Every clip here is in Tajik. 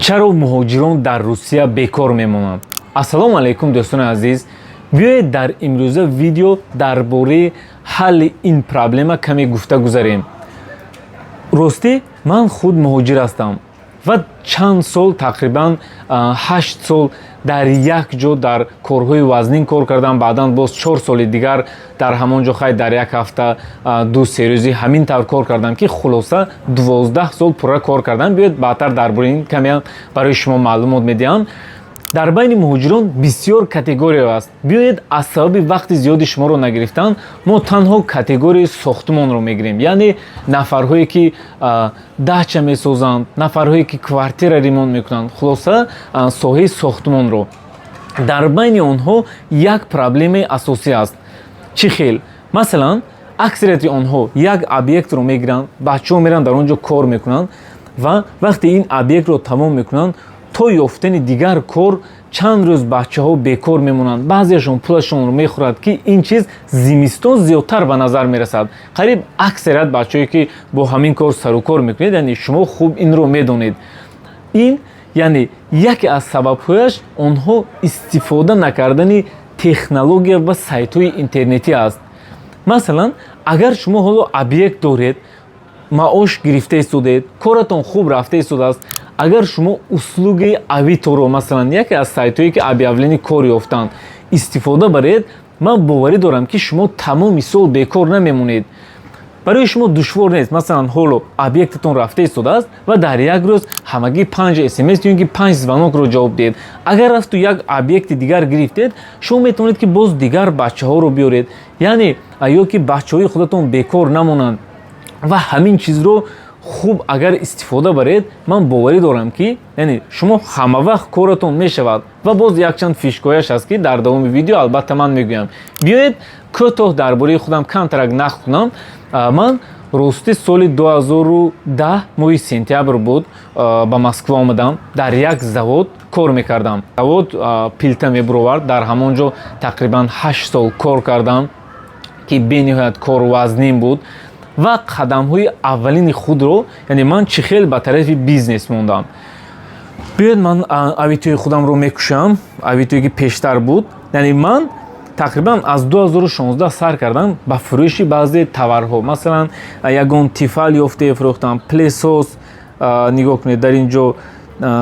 چرا مهاجران در روسیه بیکار میمونند؟ السلام علیکم دوستان عزیز. بیایید در امروزه ویدیو درباره حل این پرابلم کمی گفته گذاریم. راستی من خود مهاجر هستم و چند سال تقریبا 8 سال در یک جا در کارهای وزنین کار کردم. بعدا باز 4 سال دیگر در همان جا خیلی در یک هفته 2-3 روزی همین طور کار کردم که خلاصه 12 سال پورا کار کردم. بیاید بعدتر درباره این کمی برای شما معلومات میدم. در بین مهاجران بسیار کاتگوریا است. بیایید از سبب وقت زیادی شما رو نگرفتن ما تنها کاتگوری ساختمان رو میگیریم، یعنی نفرهایی که دهچه میسازند، نفرهایی که کوارتیر ریمونت میکنند، خلاصه ساحه ساختمان رو. در بین آنها یک پرابلم اساسی است. چی خیل؟ مثلا اکثریت آنها یک ابیکت رو میگیرند، بچه‌ها میرن در اونجا کار میکنند و وقتی این ابیکت رو تمام میکنند تا یافتن دیگر کار چند روز بچه ها بیکار میمونند. بعضیشون پولشون رو میخورد که این چیز زمستان زیادتر به نظر میرسد. قریب اکثریت بچه‌ای که با همین کار سر و کار میکنید، یعنی شما خوب این رو میدونید. این یعنی یکی از سبب‌هایش آنها استفاده نکردن تکنولوژی و سایت‌های اینترنتی است. مثلا اگر شما حالا ابیکت دارید، معاش گرفته ایستادید، کارتون خوب رفته ایستاده است، اگر شما услуги авито رو مثلا یکی از سایت‌هایی که объявление کار یافتند استفاده برید، من باوری دارم که شما تمام سال بیکار نمیمونید. برای شما دشوار نیست. مثلا حالا ابیکتتون رفته ایستاده است و در یک روز همگی 5 SMS یا 5 звонок رو جواب دید. اگر رفت یک ابیکت دیگر گرفتید، شما میتونید که باز دیگر بچه‌ها رو بیارید، یعنی یا که بچه‌های خودتون بیکار نمونند و همین چیز رو خوب اگر استفاده برید، من باوری دارم که یعنی شما همه وقت کارتون میشود. و باز یک چند فیشکایش هست که در دوام ویدیو البته من میگویم. بیایید کوتاه درباره خودم کم ترک نقل کنم. من راستی سال 2010 ماه سپتامبر بود به مسکو آمدم. در یک завод کار میکردم. завод پلته میبرورد. در همونجا تقریبا 8 سال کار کردم که بنهایت کار وزنین بود و قدم های اولین خود رو، یعنی من چه خیلی به طرف بیزنس موندم. بیاید من اویتوی خودم رو میکشم، اویتوی که پیشتر بود. یعنی من تقریبا از 2016 سر کردم به فروشی بعضی تورها. مثلا یگان تیفال یافته فروختم، پلیسوس نگاه کنید، در اینجا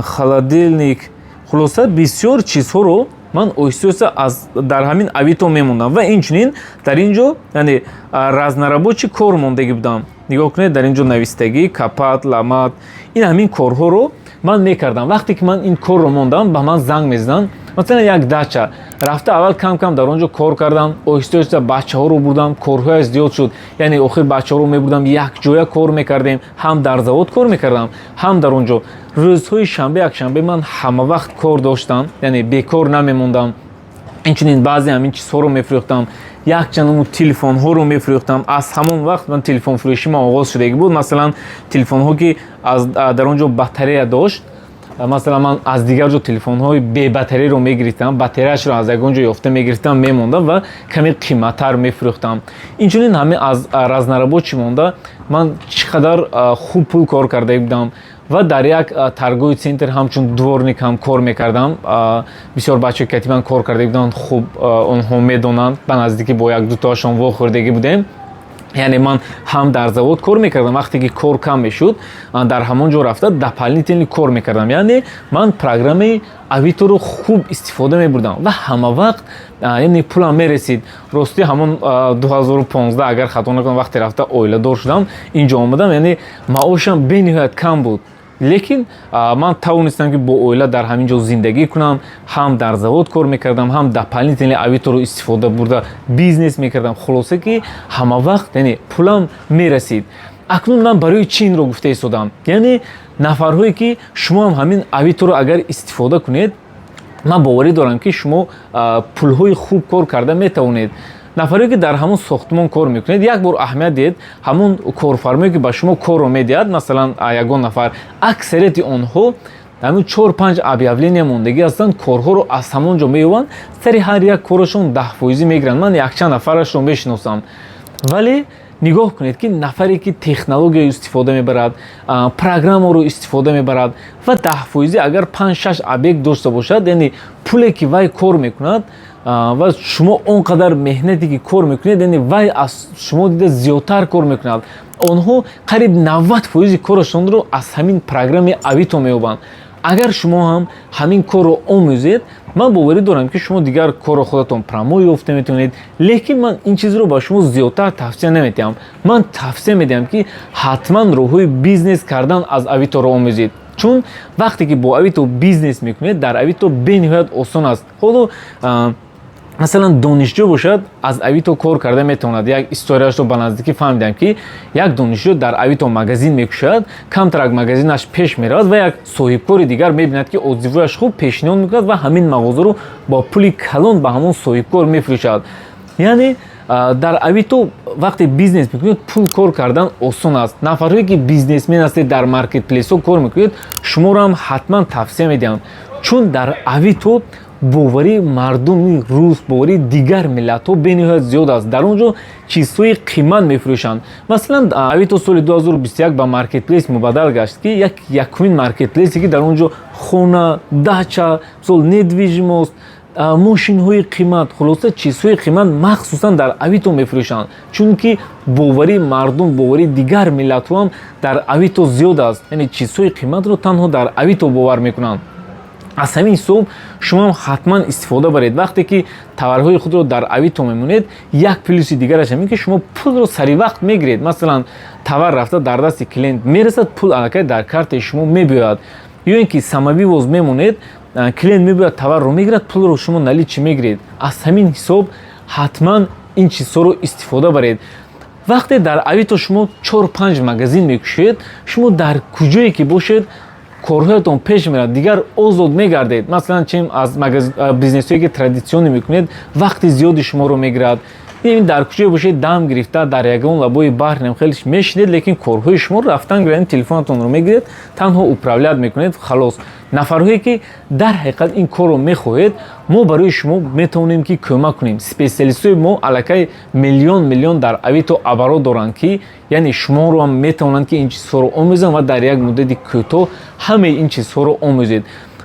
خلادیلنیک، خلاصه بسیار چیزها رو من اویسوسا از در همین اویتو میموندم و اینچنین در اینجا یعنی разнорабочий کار موندگی بودم. نگاه کنید در اینجا نویستگی، کپات، لامات، این همین کارها رو من میکردم. وقتی که من این کار رو موندم به من زنگ میزدن. مثلا یک دچه رفته اول کم کم در اونجا کار کردم، اویسوسا بچه ها رو بردم، کارهای زیاد شد. یعنی آخر بچه ها رو میبردم یک جای کار میکردیم، هم در завод کار میکردم هم در اونجا. روزهای شنبه یک شنبه من همه وقت کار داشتم، یعنی بیکار نمیموندم. اینچنین بعضی همین چیزها رو میفروختم. یک چند تلفن ها رو میفروختم. از همون وقت من تلفن فروشی ما آغاز شده بود. مثلا تلفن ها که از در اونجا باتری داشت، مثلا من از دیگر جو تلفن های بی باتری رو میگرفتم، باتریش رو از اونجا یافته میگرفتم میموندم و کمی قیمتتر میفروختم. اینجوری همه از разнорабочий مونده. من چقدر خوب پول کار کرده بودم و در یک ترگوی سنتر همچون دورنیک هم کار میکردم. بسیار بچه کتیبان کار کرده بودن، خوب اونها میدونند. به نزدیکی با یک دو تاشون واخوردگی بودیم. یعنی من هم در завод کار میکردم. وقتی که کار کم میشد در همون جا رفته дополнительный کار میکردم. یعنی من پروگرام اویتو رو خوب استفاده میبردم و همه وقت یعنی پولم میرسید. راستی همون 2015 اگر خطا نکنم وقتی رفته اویله دار شدم اینجا آمدم، یعنی معاشم بنهایت کم بود. لیکن من توانستم که با اویله در همین جا زندگی کنم، هم در завод کار میکردم هم дополнительный اویتو رو استفاده برده بیزنس میکردم. خلاصه که همه وقت یعنی پولم میرسید. اکنون من برای چین رو گفته ایستادم، یعنی نفرهایی که شما هم همین اویتو رو اگر استفاده کنید، من باوری دارم که شما پولهای خوب کار کرده میتوانید. نفری که در همون ساختمان کار میکنید، یک بار اهمیت دید همون کارفرمایی که به شما کار رو میدهد، مثلا یگان نفر، اکثریت آنها همون 4-5 объявление موندگی هستند. کارها رو از همونجا میوان، سری هر یک کارشون 10% میگیرن. من یک چند نفرش رو میشناسم، ولی нигоҳ кунед ки нафаре ки технологияро истифода мебарад, программаро истифода мебарад ва 10% агар 5-6 объект дошта бошад, яъне пуле ки вай кор мекунад ва шумо он қадар меҳнате ки кор мекунед, яъне вай аз шумо дида зиёдтар кор мекунад. онҳо қариб 90% корашонро аз ҳамин программи Авито меёбанд. агар шумо ҳам ҳамин корро омӯзед, ман боварӣ дорам ки шумо дигар корро худатон промои ёфта метавонед. лекин ман ин чизро ба шумо зиёдтар тавсия намедиҳам. ман тавсия медиҳам ки ҳатман роҳҳои бизнес кардан аз Авиторо омӯзед. чун вақте ки бо Авито бизнес мекунед, дар Авито бениҳоят осон аст. ҳоло масалан донишҷӯ бошад, аз Авито кор карда метавонад. як историяшро ба наздикӣ фаҳмидам ки як донишҷӯ дар Авито магазин мекушад, камтарак магазинаш пеш меравад ва як соҳибкори дигар мебинад ки отзивояш хуб пешниҳод мекунад ва ҳамин мағозаро бо пули калон ба ҳамон соҳибкор мефурӯшад. яъне дар Авито вақте бизнес мекунед, пул кор кардан осон аст. нафарҳое ки бизнесмен ҳастед, дар маркетплейсҳо кор мекунед, шуморо ҳам ҳатман тавсия медиҳам. чун дар Авито боварии мардуми рус, боварии дигар миллатҳо бениҳоят зиёд аст. дар он ҷо чизҳои қимат мефурӯшанд. масалан Авито соли 2021 ба маркетплейс мубаддал гашт ки якумин маркетплейсе ки дар он ҷо хона, дача, недвижимост, мошинҳои қимат, хулоса чизҳои қимат махсусан дар Авито мефурӯшанд. чунки боварии мардум, боварии дигар миллатҳо ҳам дар Авито зиёд аст. яъне чизҳои қиматро танҳо дар Авито бовар мекунанд. аз ҳамин ҳисоб шумо ҳам ҳатман истифода баред. вақте ки товарҳои худро дар Авито мемонед, як плюси дигараш ҳамин ки шумо пулро саривақт мегиред. масалан товар рафта дар дасти клиент мерасад, пул аллакай дар картаи шумо мебиёяд. ё ин ки самавивоз мемонед, клиент мебиёяд товарро мегирад, пулро шумо наличӣ мегиред. аз ҳамин ҳисоб ҳатман ин чизҳоро истифода баред. вақте дар Авито шумо 4-5 магазин мекушед, шумо дар куҷое ки бошед корҳоятон пеш мерад, дигар озод мегардед. масалан чем аз бизнесҳое ки традитсионӣ мекунед, вақти зиёди шуморо мегирад. дар куҷае бошед, дам гирифта дар ягон лабои баҳр немхелиш мешинед, лекин корҳои шумо рафтан гирани телефонатонро мегиред, танҳо управлят мекунед, халос. нафарҳое ки дар ҳақиқат ин корро мехоҳед, мо барои шумо метавонем ки кӯмак кунем. специалистҳои мо аллакай миллион дар Авито оборот доранд ки яъне шуморо ҳам метавонанд ки ин чизҳоро омӯзанд ва дар як муддати кӯтоҳ ҳамаи ин чизҳоро омӯзед.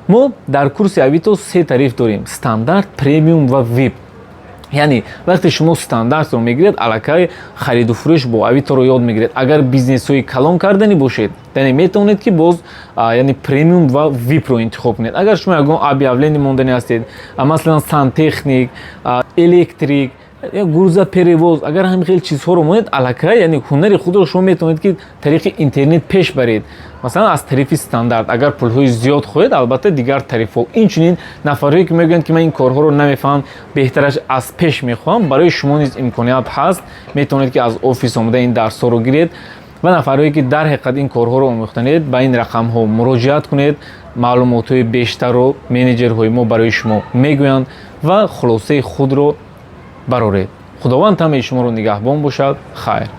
мо дар курси Авито 3 тариф дорем: стандарт, премиум ва вип. яъне вақте шумо стандартро мегиред, аллакай хариду фурӯш бо Авиторо ёд мегиред. агар бизнесҳои калон карданӣ бошед, яъне метавонед ки боз яъне премиум ва випро интихоб кунед. агар шумо ягон объявление монданӣ ҳастед, масалан сантехник, электрик, гурзаперевоз, агар ҳамин хел чизҳоро монед, аллакай яъне ҳунари худро шумо метавонед ки тариқи интернет пеш баред. масалан аз тарифи стандарт. агар пулҳои зиёд хоҳед, албатта дигар тарифҳо. инчунин нафарҳое ки мегӯянд ки ман ин корҳоро намефаҳмам, беҳтараш аз пеш мехоҳам, барои шумо низ имконият ҳаст. метавонед ки аз офис омада ин дарсҳоро гиред ва нафарҳое ки дар ҳақиқат ин корҳоро омӯхтанед, ба ин рақамҳо муроҷиат кунед. маълумотҳои бештарро менеҷерҳои мо барои шумо мегӯянд ва хулосаи худро бароред. худованд ҳамаи шуморо нигаҳбон бошад. хайр.